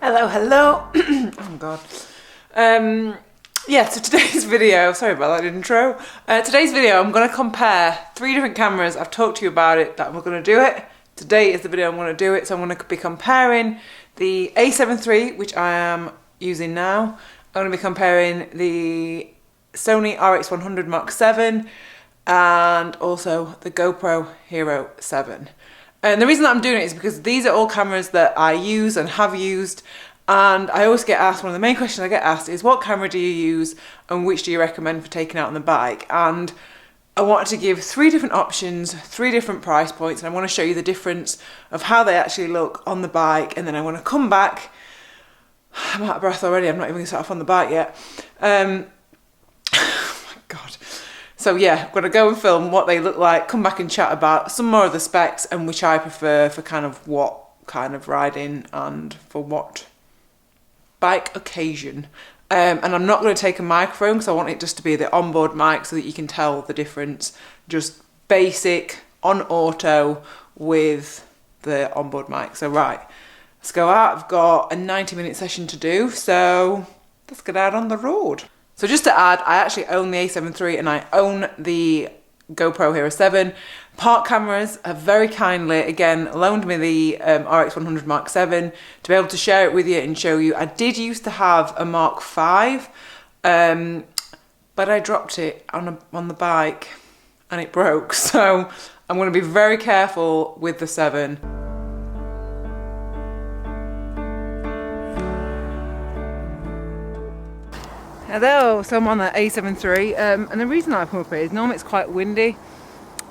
Hello, hello. Oh god. Yeah, so today's video, sorry about that intro. Today's video, I'm going to compare 3 different cameras. I've talked to you about it, that I'm going to do it. Today is the video I'm going to do it, so I'm going to be comparing the A7 III, which I am using now. I'm going to be comparing the Sony RX100 VII and also the GoPro Hero 7. And the reason that I'm doing it is because these are all cameras that I use and have used, and I always get asked, one of the main questions I get asked is what camera do you use and which do you recommend for taking out on the bike? And I wanted to give 3 different options, 3 different price points, and I want to show you the difference of how they actually look on the bike, and then I want to come back. I'm out of breath already, I'm not even going to start off on the bike yet. Oh my god. So yeah, I'm going to go and film what they look like, come back and chat about some more of the specs and which I prefer for kind of what kind of riding and for what bike occasion. And I'm not going to take a microphone because I want it just to be the onboard mic so that you can tell the difference. Just basic, on auto with the onboard mic. So right, let's go out. I've got a 90-minute session to do, so let's get out on the road. So just to add, I actually own the A7 III and I own the GoPro Hero 7. Park Cameras have very kindly, again, loaned me the RX100 VII to be able to share it with you and show you. I did used to have a Mark V, but I dropped it on the bike and it broke. So I'm going to be very careful with the 7. Hello, so I'm on the A7 III, and the reason I've come up here is normally it's quite windy,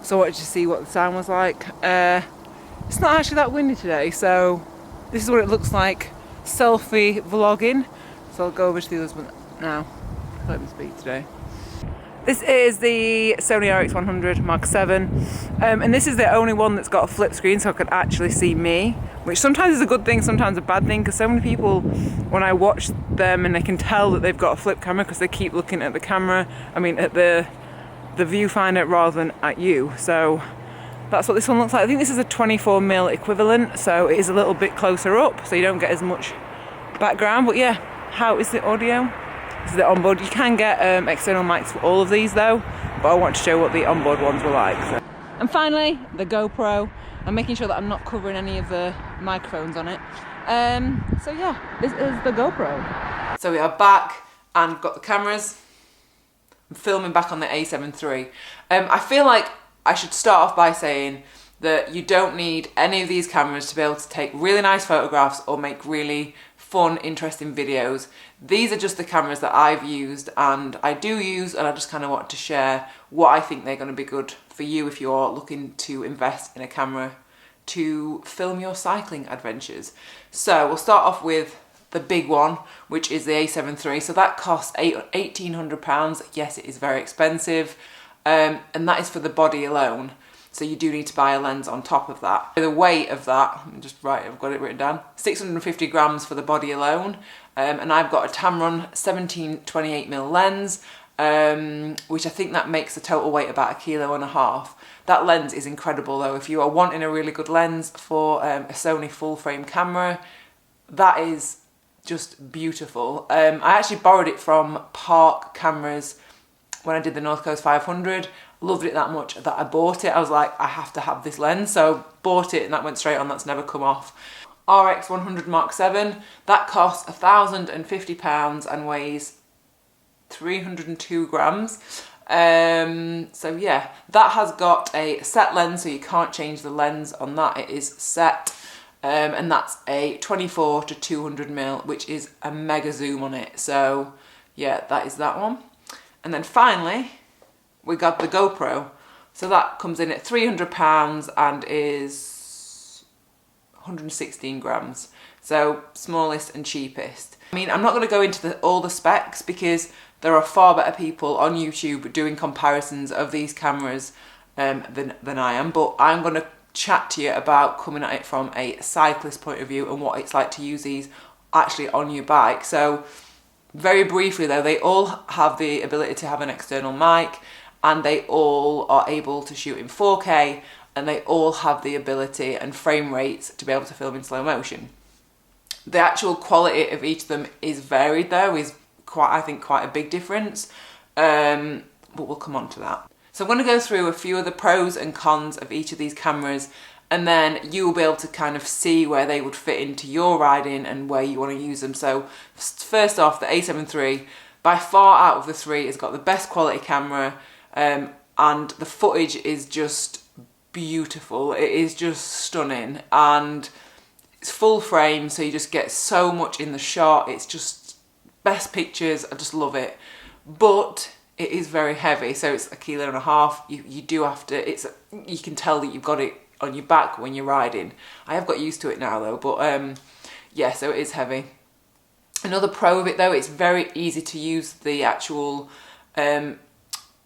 so I wanted to see what the sound was like. It's not actually that windy today, so this is what it looks like selfie vlogging. So I'll go over to the others now. Let me speak today. This is the Sony RX100 VII, and this is the only one that's got a flip screen so I can actually see me, which sometimes is a good thing, sometimes a bad thing, because so many people, when I watch them and they can tell that they've got a flip camera because they keep looking at the camera, at the viewfinder rather than at you. So that's what this one looks like. I think this is a 24mm equivalent, so it is a little bit closer up, so you don't get as much background. But yeah, how is the audio? This is the onboard. You can get external mics for all of these though, but I want to show what the onboard ones were like. So. And finally, the GoPro. I'm making sure that I'm not covering any of the microphones on it. So yeah, this is the GoPro. So we are back and got the cameras. I'm filming back on the A7 III. I feel like I should start off by saying that you don't need any of these cameras to be able to take really nice photographs or make really fun, interesting videos. These are just the cameras that I've used and I do use, and I just kind of want to share what I think they're going to be good for you if you're looking to invest in a camera to film your cycling adventures. So we'll start off with the big one, which is the A7 III. So that costs £1,800. Yes, it is very expensive, and that is for the body alone. So you do need to buy a lens on top of that. The weight of that, I've got it written down, 650 grams for the body alone. And I've got a Tamron 17-28mm lens, which I think that makes the total weight about 1.5 kilos. That lens is incredible though. If you are wanting a really good lens for a Sony full frame camera, that is just beautiful. I actually borrowed it from Park Cameras when I did the North Coast 500. Loved it that much that I bought it. I was like, I have to have this lens, so bought it and that went straight on. That's never come off. RX100 VII, that costs £1,050 and weighs 302 grams. So yeah, that has got a set lens, so you can't change the lens on that. It is set, and that's a 24-200mm, which is a mega zoom on it. So yeah, that is that one. And then finally, we got the GoPro. So that comes in at £300 and is 116 grams. So smallest and cheapest. I'm not going to go into all the specs because there are far better people on YouTube doing comparisons of these cameras than I am. But I'm going to chat to you about coming at it from a cyclist point of view and what it's like to use these actually on your bike. So very briefly though, they all have the ability to have an external mic, and they all are able to shoot in 4K, and they all have the ability and frame rates to be able to film in slow motion. The actual quality of each of them is varied though, is quite, I think, quite a big difference, but we'll come on to that. So I'm going to go through a few of the pros and cons of each of these cameras, and then you'll be able to kind of see where they would fit into your riding and where you want to use them. So first off, the A7 III, by far out of the three, has got the best quality camera, and the footage is just beautiful. It is just stunning, and it's full frame, so you just get so much in the shot. It's just best pictures. I just love it. But it is very heavy, so it's 1.5 kilos. You do have to, you can tell that you've got it on your back when you're riding. I have got used to it now though, but yeah, so it is heavy. Another pro of it though, it's very easy to use the actual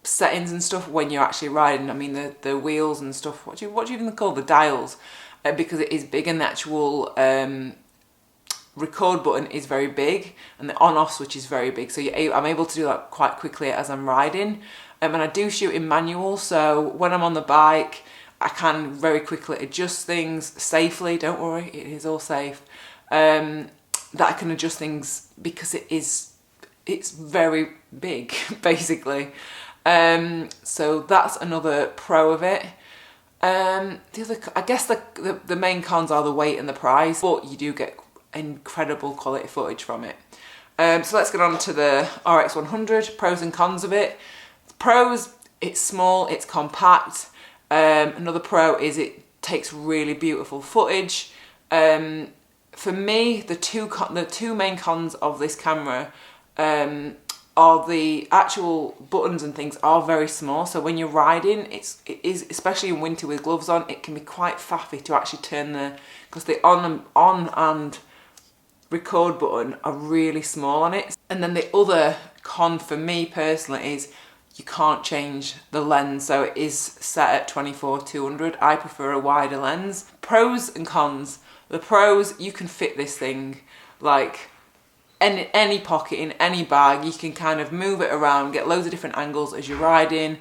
settings and stuff when you're actually riding. I mean, the wheels and stuff, what do you even call the dials? Because it is big, and the actual record button is very big, and the on-off switch is very big, so I'm able to do that quite quickly as I'm riding. And I do shoot in manual, so when I'm on the bike, I can very quickly adjust things safely. Don't worry, it is all safe. That I can adjust things because it's very big, basically. So that's another pro of it. I guess the main cons are the weight and the price, but you do get incredible quality footage from it. So let's get on to the RX100, pros and cons of it. Pros, it's small, it's compact. Another pro is it takes really beautiful footage. For me, the two main cons of this camera are the actual buttons and things are very small. So when you're riding, it is, especially in winter with gloves on, it can be quite faffy to actually turn because the on and record button are really small on it. And then the other con for me personally is you can't change the lens, so it is set at 24-200. I prefer a wider lens. Pros and cons. The pros, you can fit this thing like any pocket, in any bag. You can kind of move it around, get loads of different angles as you're riding,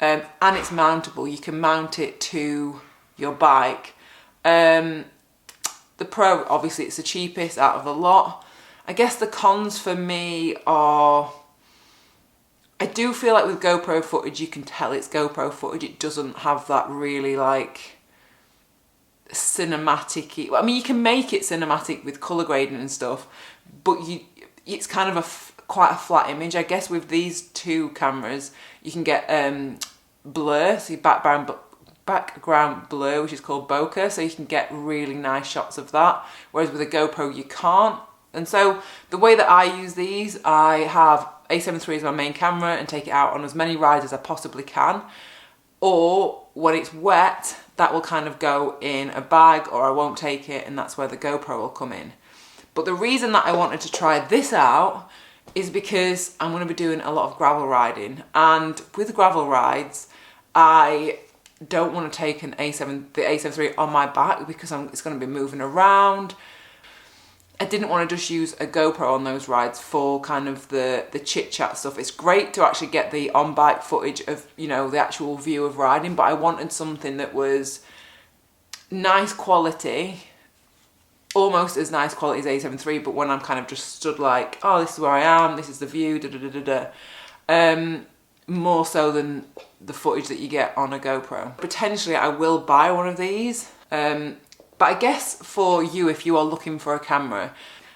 and it's mountable. You can mount it to your bike. The pro, obviously it's the cheapest out of the lot. I guess the cons for me are, I do feel like with GoPro footage, you can tell it's GoPro footage. It doesn't have that really like cinematic. I mean, you can make it cinematic with color grading and stuff, but it's kind of quite a flat image. I guess with these two cameras, you can get blur, so your background blur, which is called bokeh, so you can get really nice shots of that, whereas with a GoPro you can't. And so the way that I use these, I have A7 III as my main camera and take it out on as many rides as I possibly can, or when it's wet, that will kind of go in a bag, or I won't take it, and that's where the GoPro will come in. But the reason that I wanted to try this out is because I'm going to be doing a lot of gravel riding, and with gravel rides, I don't want to take the A7 III on my back because it's going to be moving around. I didn't want to just use a GoPro on those rides for kind of the chit chat stuff. It's great to actually get the on-bike footage of, you know, the actual view of riding, but I wanted something that was nice quality, almost as nice quality as A7 III, but when I'm kind of just stood like, oh, this is where I am, this is the view, more so than the footage that you get on a GoPro. Potentially I will buy one of these, but I guess for you, if you are looking for a camera,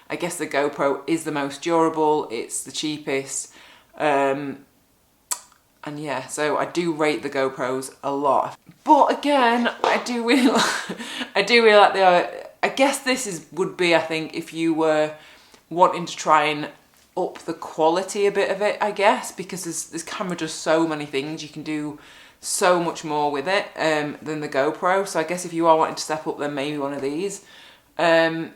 I guess the GoPro is the most durable, it's the cheapest, and yeah, so I do rate the GoPros a lot. But again, I do really like I guess this would be, I think, if you were wanting to try and up the quality a bit of it, I guess, because this camera does so many things. You can do so much more with it than the GoPro. So I guess if you are wanting to step up, then maybe one of these. And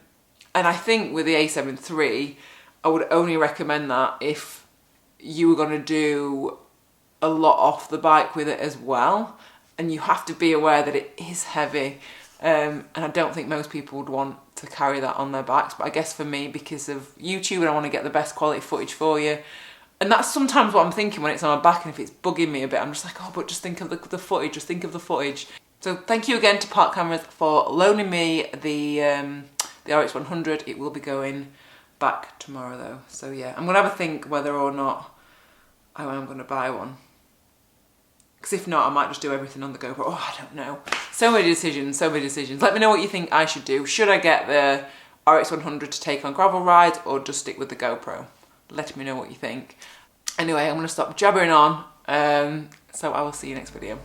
I think with the A7 III, I would only recommend that if you were going to do a lot off the bike with it as well. And you have to be aware that it is heavy. And I don't think most people would want to carry that on their backs. But I guess for me, because of YouTube and I want to get the best quality footage for you, and that's sometimes what I'm thinking when it's on my back, and if it's bugging me a bit, I'm just like, oh, but just think of the footage, just think of the footage. So thank you again to Park Cameras for loaning me the the RX100. It will be going back tomorrow though. So yeah, I'm gonna have a think whether or not I am gonna buy one. Because if not, I might just do everything on the GoPro. Oh, I don't know. So many decisions, so many decisions. Let me know what you think I should do. Should I get the RX100 to take on gravel rides or just stick with the GoPro? Let me know what you think. Anyway, I'm gonna stop jabbering on. So I will see you next video.